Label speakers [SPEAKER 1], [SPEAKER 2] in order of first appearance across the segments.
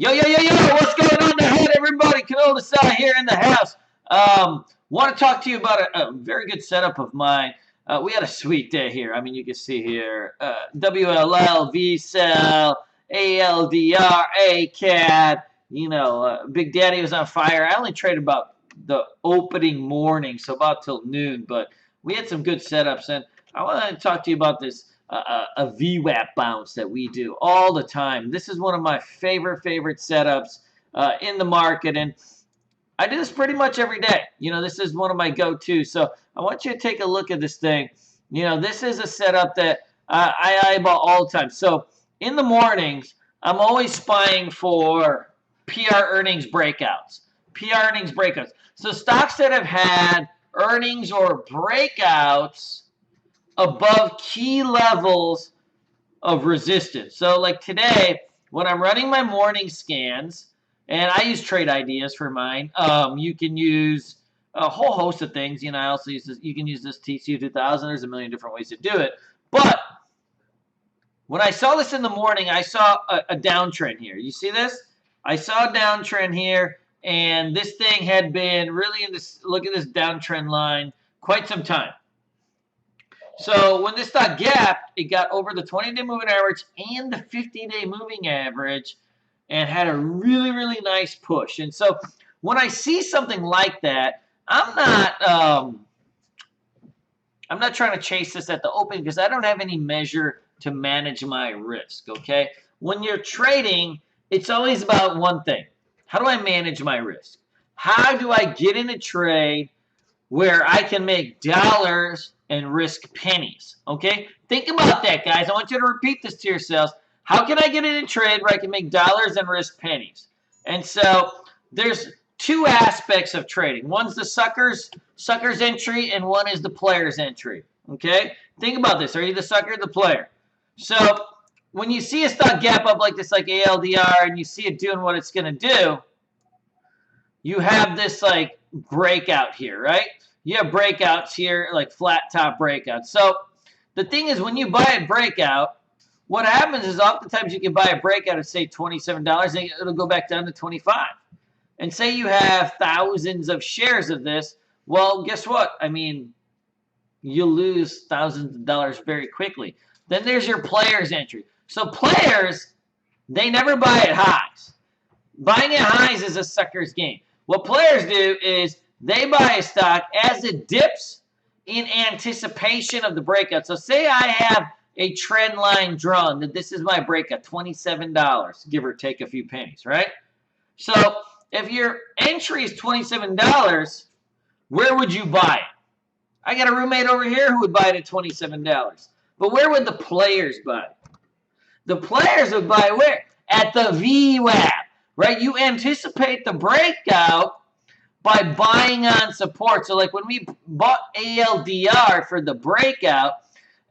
[SPEAKER 1] Yo, yo, yo, yo, what's going on ahead, everybody? Canola Sal here in the house. Want to talk to you about a very good setup of mine. We had a sweet day here. I mean, you can see here, WLL, VCell, ALDR, ACAD. Big Daddy was on fire. I only traded about the opening morning, so about till noon, but we had some good setups, and I want to talk to you about this a VWAP bounce that we do all the time. This is one of my favorite setups in the market, and I do this pretty much every day. This is one of my go-tos. So I want you to take a look at this thing. This is a setup that I eyeball all the time. So in the mornings, I'm always spying for PR earnings breakouts. PR earnings breakouts. So stocks that have had earnings or breakouts above key levels of resistance. So like today, when I'm running my morning scans, and I use Trade Ideas for mine, you can use a whole host of things. I also use this. You can use this TCU 2000. There's a million different ways to do it. But when I saw this in the morning, I saw a downtrend here. You see this? I saw a downtrend here, and this thing had been really in this. Look at this downtrend line quite some time. So when this stock gapped, it got over the 20-day moving average and the 50-day moving average and had a really, really nice push. And so when I see something like that, I'm not trying to chase this at the open because I don't have any measure to manage my risk, okay? When you're trading, it's always about one thing. How do I manage my risk? How do I get in a trade where I can make dollars and risk pennies, okay? Think about that, guys. I want you to repeat this to yourselves. How can I get in a trade where I can make dollars and risk pennies? And so there's two aspects of trading. One's the sucker's entry, and one is the player's entry, okay? Think about this. Are you the sucker or the player? So when you see a stock gap up like this, like ALDR, and you see it doing what it's going to do, you have this like breakout here, right? You have breakouts here, like flat top breakouts. So the thing is, when you buy a breakout, what happens is oftentimes you can buy a breakout at, say, $27, and it'll go back down to 25. And say you have thousands of shares of this, well, guess what? I mean, you'll lose thousands of dollars very quickly. Then there's your player's entry. So players, they never buy at highs. Buying at highs is a sucker's game. What players do is they buy a stock as it dips in anticipation of the breakout. So say I have a trend line drawn that this is my breakout, $27, give or take a few pennies, right? So if your entry is $27, where would you buy it? I got a roommate over here who would buy it at $27. But where would the players buy it? The players would buy where? At the VWAP, right? You anticipate the breakout by buying on support. So like when we bought ALDR for the breakout,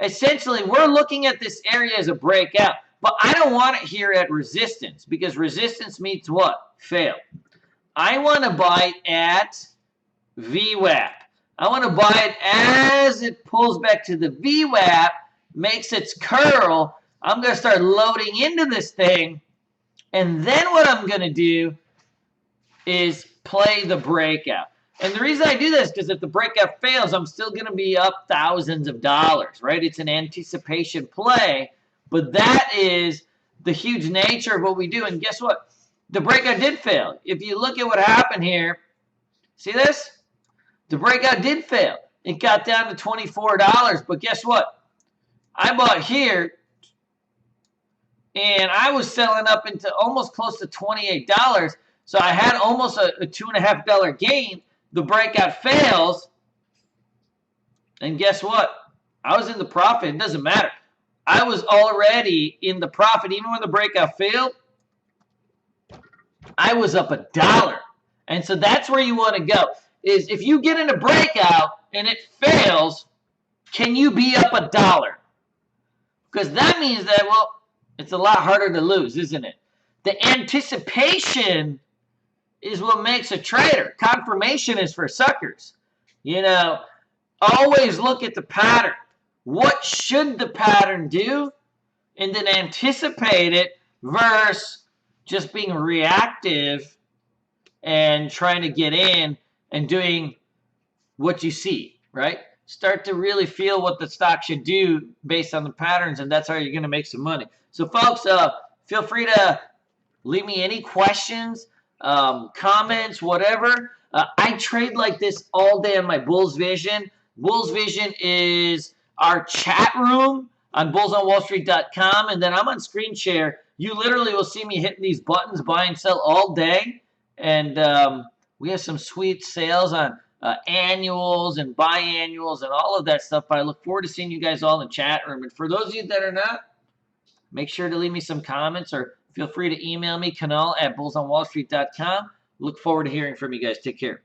[SPEAKER 1] essentially we're looking at this area as a breakout. But I don't want it here at resistance because resistance means what? Fail. I want to buy it at VWAP. I want to buy it as it pulls back to the VWAP, makes its curl. I'm going to start loading into this thing. And then what I'm going to do is play the breakout. And the reason I do this is because if the breakout fails, I'm still going to be up thousands of dollars, right? It's an anticipation play. But that is the huge nature of what we do. And guess what? The breakout did fail. If you look at what happened here, see this? The breakout did fail. It got down to $24. But guess what? I bought here, and I was selling up into almost close to $28. So I had almost a $2.50 gain. The breakout fails. And guess what? I was in the profit. It doesn't matter. I was already in the profit. Even when the breakout failed, I was up $1. And so that's where you want to go. Is if you get in a breakout and it fails, can you be up $1? Because that means that, well, it's a lot harder to lose, isn't it? The anticipation is what makes a trader. Confirmation is for suckers. Always look at the pattern. What should the pattern do? And then anticipate it versus just being reactive and trying to get in and doing what you see, right? Start to really feel what the stock should do based on the patterns, and that's how you're going to make some money. So, folks, feel free to leave me any questions, comments, whatever. I trade like this all day on my Bulls Vision. Bulls Vision is our chat room on bullsonwallstreet.com, and then I'm on Screen Share. You literally will see me hitting these buttons, buy and sell all day, and we have some sweet sales on annuals and biannuals and all of that stuff. But I look forward to seeing you guys all in the chat room. And for those of you that are not, make sure to leave me some comments or feel free to email me, Kunal at bullsonwallstreet.com. Look forward to hearing from you guys. Take care.